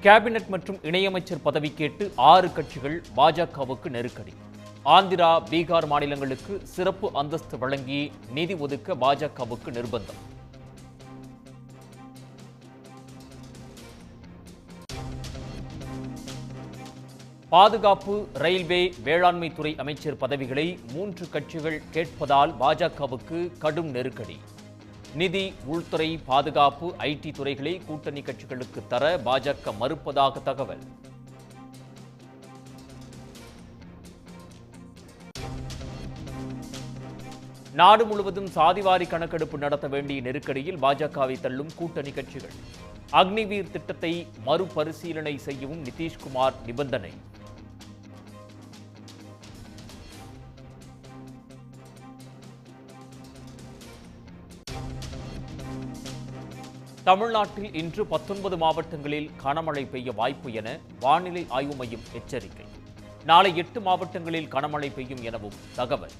Cabinet மற்றும் இணையமைச்சர் பதவி கேட்டு 6 கட்சிகள் பாஜகவுக்கு நெருக்கடி. ஆந்திரா, பீகார் மாநிலங்களுக்கு சிறப்பு அந்தஸ்து வழங்கி நிதி ஒதுக்க பாஜகவுக்கு நிர்பந்தம். பாதுகாப்பு, ரயில்வே, வேளாண்மை துறை அமைச்சர் பதவிகளை 3 கட்சிகள் கேட்பதால் பாஜகவுக்கு கடும் நெருக்கடி. நிதி, உள்துறை, பாதுகாப்பு, ஐடி துறைகளை கூட்டணி கட்சிகளுக்கு தர பாஜக மறுப்பதாக தகவல். நாடு முழுவதும் சாதிவாரி கணக்கெடுப்பு நடத்த வேண்டிய நெருக்கடியில் பாஜகவை தள்ளும் கூட்டணி கட்சிகள். அக்னிவீர் திட்டத்தை மறுபரிசீலனை செய்யவும் நிதிஷ்குமார் நிபந்தனை. தமிழ்நாட்டில் இன்று 19 மாவட்டங்களில் கனமழை பெய்ய வாய்ப்பு என வானிலை ஆய்வு மையம் எச்சரிக்கை. நாளை 8 மாவட்டங்களில் கனமழை பெய்யும் எனவும் தகவல்.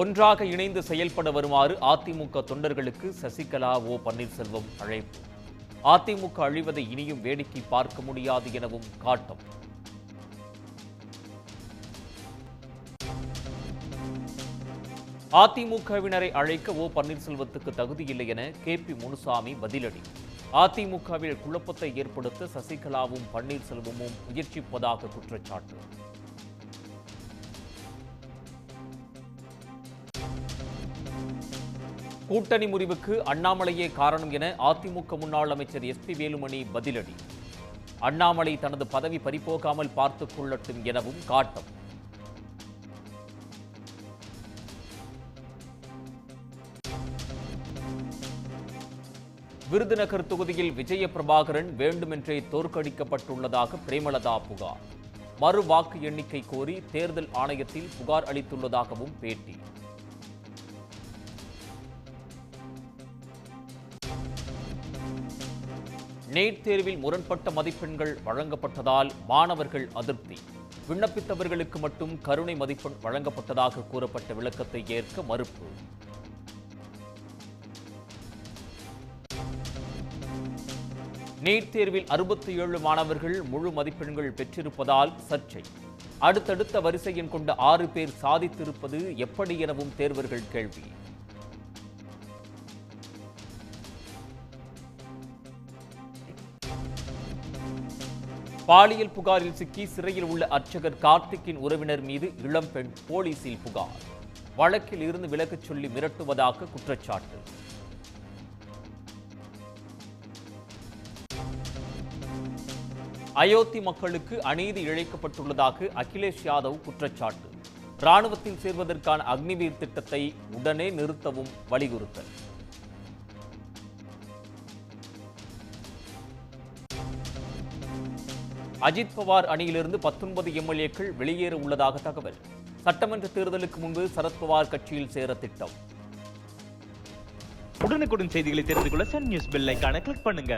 ஒன்றாக இணைந்து செயல்பட வருமாறு அதிமுக தொண்டர்களுக்கு சசிகலா, ஓ பன்னீர்செல்வம் அழைப்பு. அதிமுக அழிவதை இனியும் வேடிக்கை பார்க்க முடியாது எனவும் காட்டம். அதிமுகவினரை அழைக்க ஓ பன்னீர்செல்வத்துக்கு தகுதியில்லை என KP முனுசாமி பதிலடி. அதிமுகவில் குழப்பத்தை ஏற்படுத்த சசிகலாவும் பன்னீர்செல்வமும் முயற்சிப்பதாக குற்றச்சாட்டு. கூட்டணி முறிவுக்கு அண்ணாமலையே காரணம் என அதிமுக முன்னாள் அமைச்சர் SP வேலுமணி பதிலடி. அண்ணாமலை தனது பதவி பறிபோகாமல் பார்த்துக் கொள்ளட்டும் எனவும் காட்டம். விருதுநகர் தொகுதியில் விஜய பிரபாகரன் வேண்டுமென்றே தோற்கடிக்கப்பட்டுள்ளதாக பிரேமலதா புகார். மறு வாக்கு எண்ணிக்கை கோரி தேர்தல் ஆணையத்தில் புகார் அளித்துள்ளதாகவும் பேட்டி. நீட் தேர்வில் முரண்பட்ட மதிப்பெண்கள் வழங்கப்பட்டதால் மாணவர்கள் அதிருப்தி. விண்ணப்பித்தவர்களுக்கு மட்டும் கருணை மதிப்பெண் வழங்கப்பட்டதாக கூறப்பட்ட விளக்கத்தை ஏற்க மறுப்பு. நீட் தேர்வில் 67 மாணவர்கள் முழு மதிப்பெண்கள் பெற்றிருப்பதால் சர்ச்சை. அடுத்தடுத்த வரிசை எண் கொண்ட 6 பேர் சாதித்திருப்பது எப்படி எனவும் தேர்வர்கள் கேள்வி. பாலியல் புகாரில் சிக்கி சிறையில் உள்ள அர்ச்சகர் கார்த்திக்கின் உறவினர் மீது இளம்பெண் போலீசில் புகார். வழக்கில் இருந்து விலகச் சொல்லி மிரட்டுவதாக குற்றச்சாட்டு. அயோத்தி மக்களுக்கு அநீதி இழைக்கப்பட்டுள்ளதாக அகிலேஷ் யாதவ் குற்றச்சாட்டு. ராணுவத்தில் சேர்வதற்கான அக்னிவீர் திட்டத்தை உடனே நிறுத்தவும் வலியுறுத்தல். அஜித் பவார் அணியிலிருந்து 19 MLA-க்கள் வெளியேற உள்ளதாக தகவல். சட்டமன்ற தேர்தலுக்கு முன்பு சரத்பவார் கட்சியில் சேர திட்டம். உடனுக்குடன் செய்திகளை தெரிந்து கொள்ள சன் நியூஸ் பெல் ஐகானை கிளிக் பண்ணுங்க.